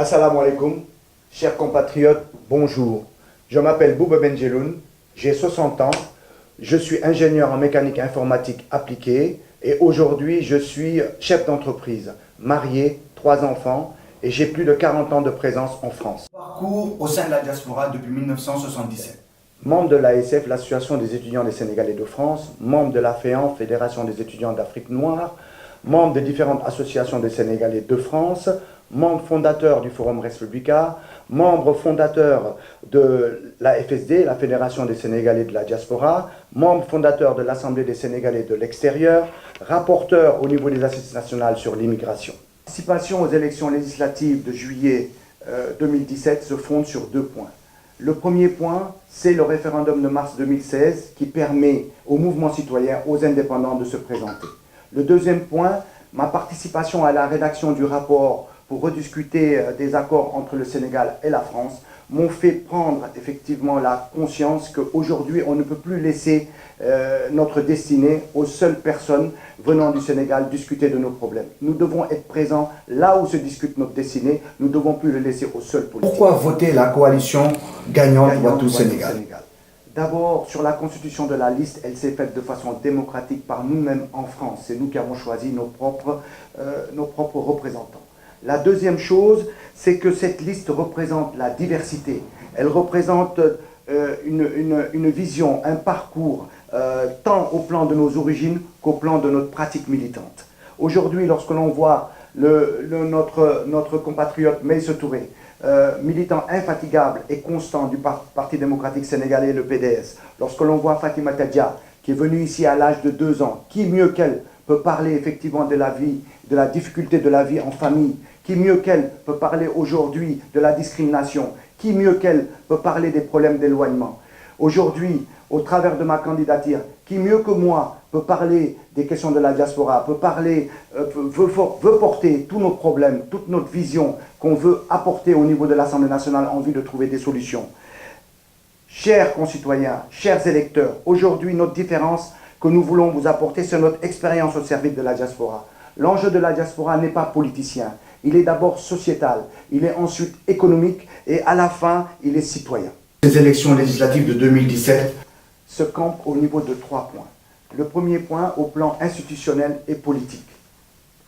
Assalamu alaikum, chers compatriotes, bonjour. Je m'appelle Bouba Benjeloun, j'ai 60 ans, je suis ingénieur en mécanique informatique appliquée et aujourd'hui je suis chef d'entreprise, marié, 3 enfants et j'ai plus de 40 ans de présence en France. Parcours au sein de la diaspora depuis 1977. Membre de l'ASF, l'Association des étudiants des Sénégalais de France, membre de la FEAN, Fédération des étudiants d'Afrique noire, membre de différentes associations des Sénégalais de France, membre fondateur du Forum Res Publica, membre fondateur de la FSD, la Fédération des Sénégalais de la diaspora, membre fondateur de l'Assemblée des Sénégalais de l'extérieur, rapporteur au niveau des assises nationales sur l'immigration. La participation aux élections législatives de juillet 2017 se fonde sur 2 points. Le premier point, c'est le référendum de mars 2016 qui permet aux mouvements citoyens, aux indépendants de se présenter. Le deuxième point, ma participation à la rédaction du rapport pour rediscuter des accords entre le Sénégal et la France m'ont fait prendre effectivement la conscience qu'aujourd'hui on ne peut plus laisser notre destinée aux seules personnes venant du Sénégal discuter de nos problèmes. Nous devons être présents là où se discute notre destinée, nous ne devons plus le laisser aux seuls politiques. Pourquoi voter la coalition gagnante Wattu Sénégal? D'abord, sur la constitution de la liste, elle s'est faite de façon démocratique par nous-mêmes en France. C'est nous qui avons choisi nos propres représentants. La deuxième chose, c'est que cette liste représente la diversité. Elle représente une vision, un parcours, tant au plan de nos origines qu'au plan de notre pratique militante. Aujourd'hui, lorsque l'on voit notre compatriote Meïssa Touré, militant infatigable et constant du Parti démocratique sénégalais, le PDS, lorsque l'on voit Fatima Tadia, qui est venue ici à l'âge de 2 ans, qui mieux qu'elle peut parler effectivement de la vie, de la difficulté de la vie en famille, qui mieux qu'elle peut parler aujourd'hui de la discrimination, qui mieux qu'elle peut parler des problèmes d'éloignement. Aujourd'hui, au travers de ma candidature, qui mieux que moi peut parler des questions de la diaspora, veut porter tous nos problèmes, toute notre vision qu'on veut apporter au niveau de l'Assemblée nationale en vue de trouver des solutions. Chers concitoyens, chers électeurs, aujourd'hui notre différence que nous voulons vous apporter, c'est notre expérience au service de la diaspora. L'enjeu de la diaspora n'est pas politicien, il est d'abord sociétal, il est ensuite économique et à la fin, il est citoyen. Les élections législatives de 2017 se campent au niveau de 3 points. Le premier point au plan institutionnel et politique.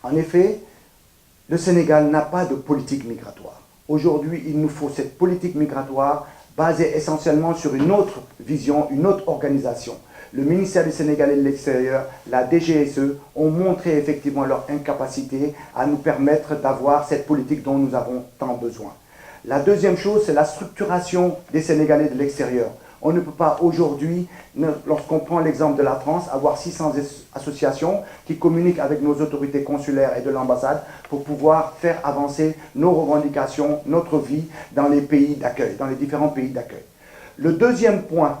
En effet, le Sénégal n'a pas de politique migratoire. Aujourd'hui, il nous faut cette politique migratoire basée essentiellement sur une autre vision, une autre organisation. Le ministère du Sénégalais de l'extérieur, la DGSE, ont montré effectivement leur incapacité à nous permettre d'avoir cette politique dont nous avons tant besoin. La deuxième chose, c'est la structuration des Sénégalais de l'extérieur. On ne peut pas aujourd'hui, lorsqu'on prend l'exemple de la France, avoir 600 associations qui communiquent avec nos autorités consulaires et de l'ambassade pour pouvoir faire avancer nos revendications, notre vie dans les pays d'accueil, dans les différents pays d'accueil. Le deuxième point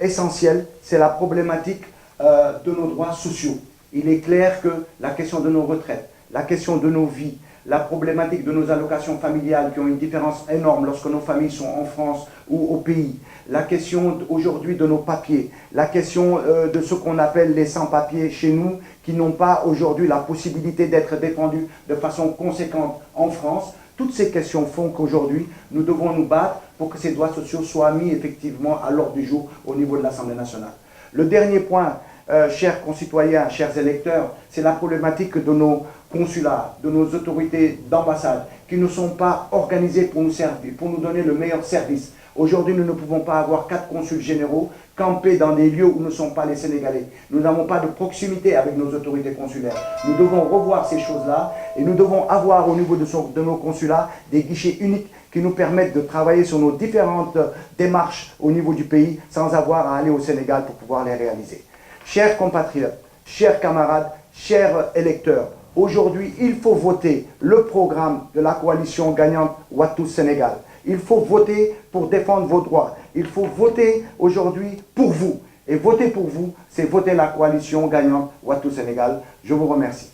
essentiel, c'est la problématique de nos droits sociaux. Il est clair que la question de nos retraites, la question de nos vies, la problématique de nos allocations familiales qui ont une différence énorme lorsque nos familles sont en France ou au pays, la question aujourd'hui de nos papiers, la question de ce qu'on appelle les sans-papiers chez nous qui n'ont pas aujourd'hui la possibilité d'être défendus de façon conséquente en France. Toutes ces questions font qu'aujourd'hui, nous devons nous battre pour que ces droits sociaux soient mis effectivement à l'ordre du jour au niveau de l'Assemblée nationale. Le dernier point, chers concitoyens, chers électeurs, c'est la problématique de nos consulats, de nos autorités d'ambassade qui ne sont pas organisées pour nous servir, pour nous donner le meilleur service. Aujourd'hui, nous ne pouvons pas avoir 4 consuls généraux campés dans des lieux où ne sont pas les Sénégalais. Nous n'avons pas de proximité avec nos autorités consulaires. Nous devons revoir ces choses-là et nous devons avoir au niveau de nos consulats des guichets uniques qui nous permettent de travailler sur nos différentes démarches au niveau du pays sans avoir à aller au Sénégal pour pouvoir les réaliser. Chers compatriotes, chers camarades, chers électeurs, aujourd'hui, il faut voter le programme de la coalition gagnante Wattu Sénégal. Il faut voter pour défendre vos droits. Il faut voter aujourd'hui pour vous. Et voter pour vous, c'est voter la coalition gagnante Wattu Sénégal. Je vous remercie.